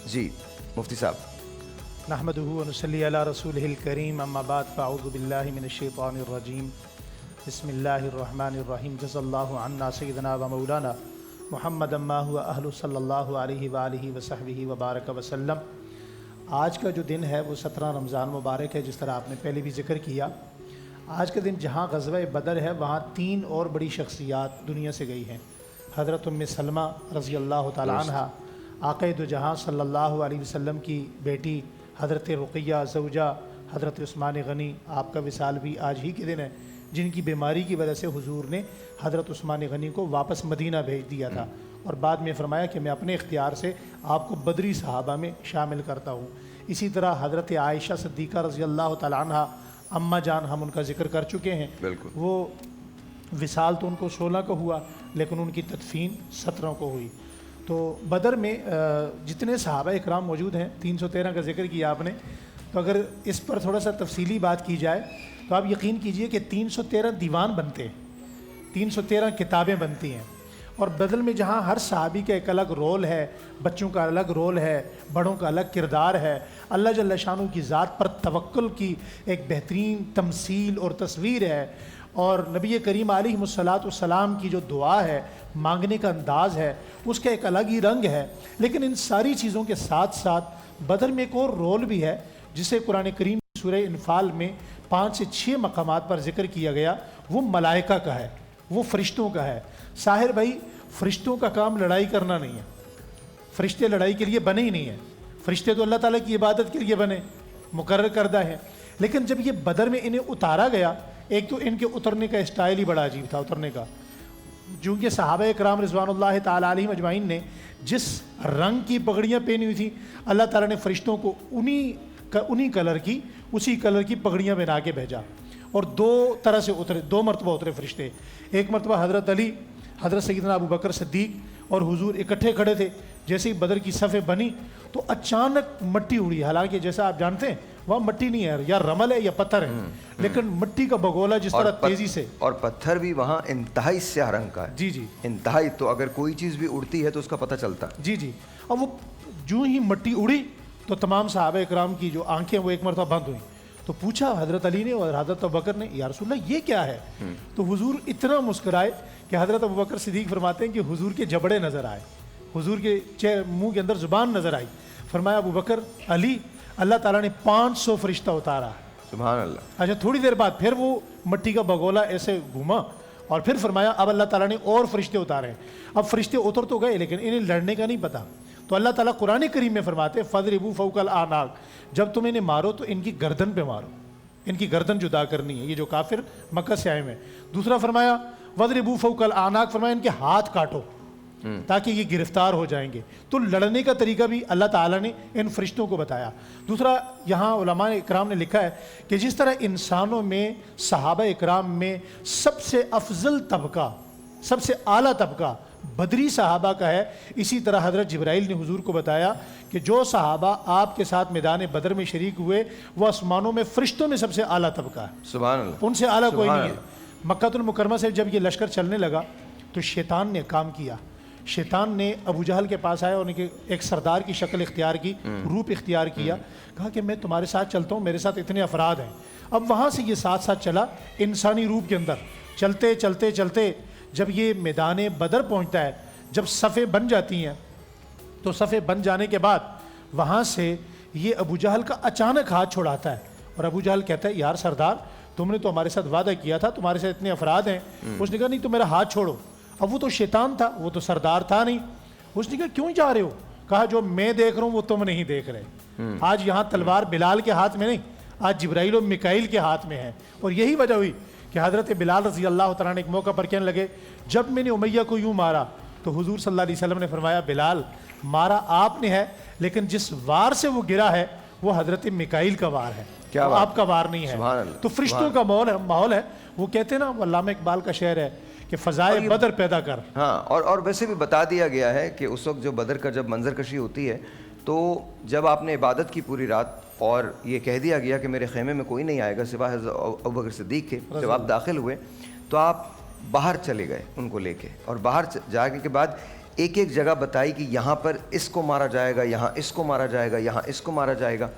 جی مفتی صاحب. نحمدہ و نصلی علی رسولہ الکریم، اما بعد فاعوذ باللہ من الشیطان الرجیم، بسم اللہ الرحمن الرحیم. جزا اللہ عنا سیدنا و مولانا محمد ما هو اہل صلی اللہ علیہ وآلہ وصحبہ وبارک وسلم. آج کا جو دن ہے وہ 17 رمضان مبارک ہے، جس طرح آپ نے پہلے بھی ذکر کیا. آج کا دن جہاں غزوہ بدر ہے وہاں 3 اور بڑی شخصیات دنیا سے گئی ہیں. حضرت ام سلمہ رضی اللہ تعالی عنہ، آقا دو جہاں صلی اللہ علیہ وسلم کی بیٹی حضرت رقیہ زوجہ حضرت عثمان غنی، آپ کا وصال بھی آج ہی کے دن ہے، جن کی بیماری کی وجہ سے حضور نے حضرت عثمان غنی کو واپس مدینہ بھیج دیا تھا، اور بعد میں فرمایا کہ میں اپنے اختیار سے آپ کو بدری صحابہ میں شامل کرتا ہوں. اسی طرح حضرت عائشہ صدیقہ رضی اللہ تعالی عنہ، اماں جان، ہم ان کا ذکر کر چکے ہیں. بالکل. وہ وصال تو ان کو 16 کو ہوا، لیکن ان کی تدفین 17 کو ہوئی. تو بدر میں جتنے صحابہ اکرام موجود ہیں، 313 کا ذکر کیا آپ نے، تو اگر اس پر تھوڑا سا تفصیلی بات کی جائے تو آپ یقین کیجئے کہ 313 دیوان بنتے ہیں، 313 کتابیں بنتی ہیں. اور بدر میں جہاں ہر صحابی کا ایک الگ رول ہے، بچوں کا الگ رول ہے، بڑوں کا الگ کردار ہے، اللہ جل شانہ کی ذات پر توکل کی ایک بہترین تمثیل اور تصویر ہے، اور نبی کریم علیہ السلام کی جو دعا ہے، مانگنے کا انداز ہے، اس کا ایک الگ ہی رنگ ہے. لیکن ان ساری چیزوں کے ساتھ ساتھ بدر میں ایک اور رول بھی ہے، جسے قرآن کریم سورہ انفال میں 5 سے 6 مقامات پر ذکر کیا گیا. وہ ملائکہ کا ہے، وہ فرشتوں کا ہے. ساحر بھائی، فرشتوں کا کام لڑائی کرنا نہیں ہے، فرشتے لڑائی کے لیے بنے ہی نہیں ہیں. فرشتے تو اللہ تعالیٰ کی عبادت کے لیے بنے، مقرر کردہ ہیں. لیکن جب یہ بدر میں انہیں اتارا گیا، ایک تو ان کے اترنے کا اسٹائل ہی بڑا عجیب تھا اترنے کا. چونکہ صحابہ اکرام رضوان اللہ تعالیٰ علیہم اجمعین نے جس رنگ کی پگڑیاں پہنی ہوئی تھیں، اللہ تعالیٰ نے فرشتوں کو انہی کلر کی، اسی کلر کی پگڑیاں بنا کے بھیجا. اور 2 طرح سے اترے، 2 مرتبہ اترے فرشتے. ایک مرتبہ حضرت علی، حضرت سیدنا ابو بکر صدیق اور حضور اکٹھے کھڑے تھے. جیسے ہی بدر کی صفیں بنی تو اچانک مٹی اڑی. حالانکہ جیسا آپ جانتے ہیں وہاں مٹی نہیں ہے، یا رمل ہے یا پتھر ہے، لیکن مٹی کا بگولا جس طرح تیزی سے، اور پتھر بھی وہاں انتہائی سیاہ رنگ کا ہے. جی جی انتہائی. تو اگر کوئی چیز بھی اڑتی ہے تو اس کا پتہ چلتا ہے. جی جی. اور وہ جو ہی مٹی اڑی تو تمام صحابہ اکرام کی جو آنکھیں وہ ایک مرتبہ بند ہوئیں. تو پوچھا حضرت علی نے اور حضرت ابوبکر نے، یا رسول اللہ یہ کیا ہے؟ تو حضور اتنا مسکرائے کہ حضرت ابوبکر صدیق فرماتے ہیں کہ حضور کے جبڑے نظر آئے، حضور کے منہ کے اندر زبان نظر آئی. فرمایا ابوبکر، علی، اللہ تعالیٰ نے 500 فرشتہ اتارا. سبحان اللہ. اچھا، تھوڑی دیر بعد پھر وہ مٹی کا بگولا ایسے گھوما اور پھر فرمایا اب اللہ تعالیٰ نے اور فرشتے اتارے ہیں. اب فرشتے اتر تو گئے لیکن انہیں لڑنے کا نہیں پتا. تو اللہ تعالیٰ قرآن کریم میں فرماتے فَضْرِبُوا فَوْقَ الْأَعْنَاقِ، جب تم انہیں مارو تو ان کی گردن پہ مارو، ان کی گردن جدا کرنی ہے، یہ جو کافر مکہ سے آئے ہیں. دوسرا فرمایا وَضْرِبُوا فَوْقَ الْأَعْنَاقِ، فرمایا ان کے ہاتھ کاٹو تاکہ یہ گرفتار ہو جائیں گے. تو لڑنے کا طریقہ بھی اللہ تعالیٰ نے ان فرشتوں کو بتایا. دوسرا، یہاں علماء اکرام نے لکھا ہے کہ جس طرح انسانوں میں صحابہ اکرام میں سب سے افضل طبقہ، سب سے اعلیٰ طبقہ بدری صحابہ کا ہے، اسی طرح حضرت جبرائیل نے حضور کو بتایا کہ جو صحابہ آپ کے ساتھ میدان بدر میں شریک ہوئے وہ آسمانوں میں فرشتوں میں سب سے اعلیٰ طبقہ ہے. سبحان اللہ. ان سے اعلیٰ کوئی نہیں ہے. مکہ المکرمہ سے جب یہ لشکر چلنے لگا تو شیطان نے کام کیا. شیطان نے ابو جہل کے پاس آیا اور ایک سردار کی شکل اختیار کی، روپ اختیار کیا، کہا کہ میں تمہارے ساتھ چلتا ہوں، میرے ساتھ اتنے افراد ہیں. اب وہاں سے یہ ساتھ ساتھ چلا انسانی روپ کے اندر، چلتے چلتے چلتے جب یہ میدان بدر پہنچتا ہے، جب صفیں بن جاتی ہیں تو صفیں بن جانے کے بعد وہاں سے یہ ابو جہل کا اچانک ہاتھ چھڑاتا ہے. اور ابو جہل کہتا ہے یار سردار، تم نے تو ہمارے ساتھ وعدہ کیا تھا، تمہارے ساتھ اتنے افراد ہیں. اس نے کہا نہیں، تو میرا ہاتھ چھوڑو. اب وہ تو شیطان تھا، وہ تو سردار تھا نہیں. اس نے کہا کیوں جا رہے ہو؟ کہا جو میں دیکھ رہا ہوں وہ تم نہیں دیکھ رہے. آج یہاں تلوار بلال کے ہاتھ میں نہیں، آج جبرائیل و میکائیل کے ہاتھ میں ہے. اور یہی وجہ ہوئی کہ حضرت بلال رضی اللہ تعالیٰ نے ایک موقع پر کہنے لگے جب میں نے امیہ کو یوں مارا تو حضور صلی اللہ علیہ وسلم نے فرمایا بلال، مارا آپ نے ہے لیکن جس وار سے وہ گرا ہے وہ حضرت میکائیل کا وار ہے، آپ کا وار نہیں ہے. تو فرشتوں کا ماحول ہے. وہ کہتے ہیں نا، علامہ اقبال کا شعر ہے کہ فضائے بدر پیدا کر. ہاں، اور ویسے بھی بتا دیا گیا ہے کہ اس وقت جو بدر کا جب منظر کشی ہوتی ہے تو جب آپ نے عبادت کی پوری رات اور یہ کہہ دیا گیا کہ میرے خیمے میں کوئی نہیں آئے گا سوائے حضرت ابوبکر صدیق کے، جب آپ داخل ہوئے تو آپ باہر چلے گئے ان کو لے کے، اور باہر جانے کے بعد ایک ایک جگہ بتائی کہ یہاں پر اس کو مارا جائے گا, یہاں اس کو مارا جائے گا, یہاں اس کو مارا جائے گا.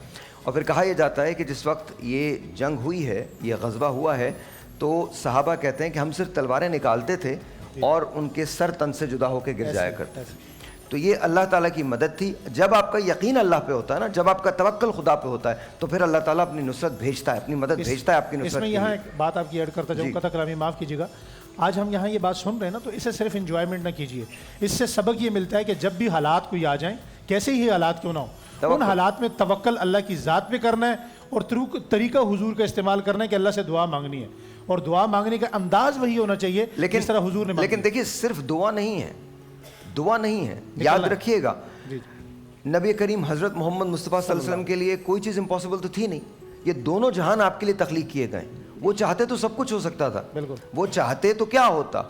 اور پھر کہا یہ جاتا ہے کہ جس وقت یہ جنگ ہوئی ہے, یہ غزوہ ہوا ہے, تو صحابہ کہتے ہیں کہ ہم صرف تلواریں نکالتے تھے اور ان کے سر تن سے جدا ہو کے گر جایا کرتے تھے. تو یہ اللہ تعالیٰ کی مدد تھی. جب آپ کا یقین اللہ پہ ہوتا ہے نا, جب آپ کا توکل خدا پہ ہوتا ہے, تو پھر اللہ تعالیٰ اپنی نصرت بھیجتا ہے, اپنی مدد بھیجتا ہے آپ کی نصرت. اس میں یہاں ایک بات آپ کی ایڈ کرتا جاؤں, قطع کلامی معاف کیجیے گا. آج ہم یہاں یہ بات سن رہے ہیں نا, تو اسے صرف انجوائمنٹ نہ کیجیے. اس سے سبق یہ ملتا ہے کہ جب بھی حالات کوئی آ جائیں, کیسے ہی حالات کیوں نہ ہو, ان حالات میں توکل اللہ کی ذات پہ کرنا ہے اور طریقہ حضور کا استعمال کرنا ہے کہ اللہ سے دعا مانگنی ہے, اور دعا مانگنے کا انداز وہی ہونا چاہیے جس طرح حضور نے. لیکن دیکھیے صرف دعا نہیں ہے, دعا نہیں ہے, یاد رکھیے گا نبی کریم حضرت محمد مصطفیٰ صلی اللہ علیہ وسلم کے لیے کوئی چیز امپاسبل تو تھی نہیں. یہ دونوں جہان آپ کے لیے تخلیق کیے گئے. وہ چاہتے تو سب کچھ ہو سکتا تھا, وہ چاہتے تو کیا ہوتا,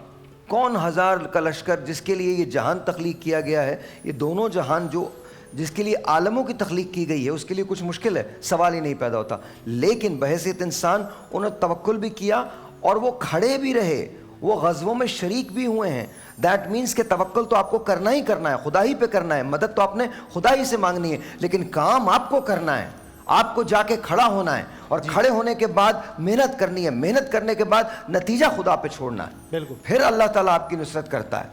کون ہزار کا لشکر جس کے لیے یہ جہان تخلیق کیا گیا ہے, یہ دونوں جہان جو جس کے لیے عالموں کی تخلیق کی گئی ہے, اس کے لیے کچھ مشکل ہے, سوال ہی نہیں پیدا ہوتا. لیکن بحیثیت انسان انہوں نے توکل بھی کیا اور وہ کھڑے بھی رہے, وہ غزووں میں شریک بھی ہوئے ہیں. دیٹ مینس کہ توکل تو آپ کو کرنا ہی کرنا ہے, خدا ہی پہ کرنا ہے, مدد تو آپ نے خدا ہی سے مانگنی ہے, لیکن کام آپ کو کرنا ہے, آپ کو جا کے کھڑا ہونا ہے, اور کھڑے ہونے کے بعد محنت کرنی ہے, محنت کرنے کے بعد نتیجہ خدا پہ چھوڑنا ہے. بالکل, پھر اللہ تعالیٰ آپ کی نصرت کرتا ہے.